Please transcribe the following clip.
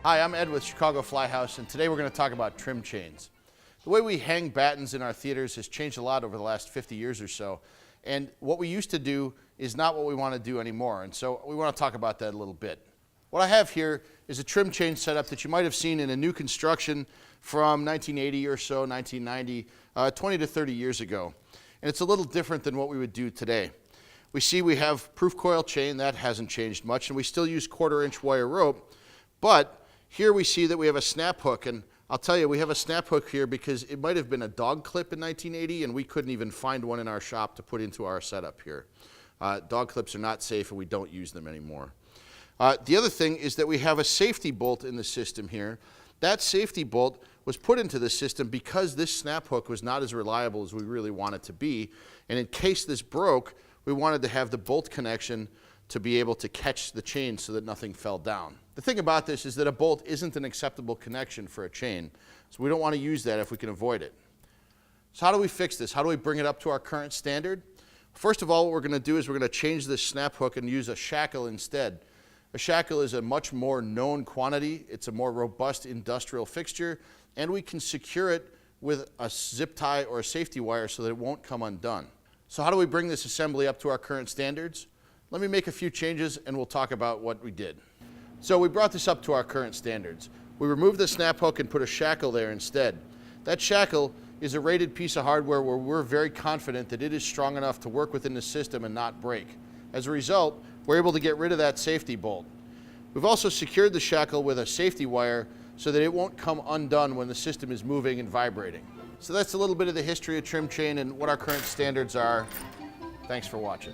Hi, I'm Ed with Chicago Fly House, and today we're going to talk about trim chains. The way we hang battens in our theaters has changed a lot over the last 50 years or so, and what we used to do is not what we want to do anymore, and so we want to talk about that a little bit. What I have here is a trim chain setup that you might have seen in a new construction from 1980 or so, 1990, 20 to 30 years ago, and it's a little different than what we would do today. We see we have proof coil chain, that hasn't changed much, and we still use 1/4-inch wire rope, but here we see that we have a snap hook, and I'll tell you, we have a snap hook here because it might have been a dog clip in 1980 and we couldn't even find one in our shop to put into our setup here. Dog clips are not safe and we don't use them anymore. The other thing is that we have a safety bolt in the system here. That safety bolt was put into the system because this snap hook was not as reliable as we really want it to be, and in case this broke, we wanted to have the bolt connection to be able to catch the chain so that nothing fell down. The thing about this is that a bolt isn't an acceptable connection for a chain, so we don't want to use that if we can avoid it. So how do we fix this? How do we bring it up to our current standard? First of all, what we're going to do is we're going to change this snap hook and use a shackle instead. A shackle is a much more known quantity. It's a more robust industrial fixture, and we can secure it with a zip tie or a safety wire so that it won't come undone. So how do we bring this assembly up to our current standards? Let me make a few changes and we'll talk about what we did. So we brought this up to our current standards. We removed the snap hook and put a shackle there instead. That shackle is a rated piece of hardware where we're very confident that it is strong enough to work within the system and not break. As a result, we're able to get rid of that safety bolt. We've also secured the shackle with a safety wire so that it won't come undone when the system is moving and vibrating. So that's a little bit of the history of trim chain and what our current standards are. Thanks for watching.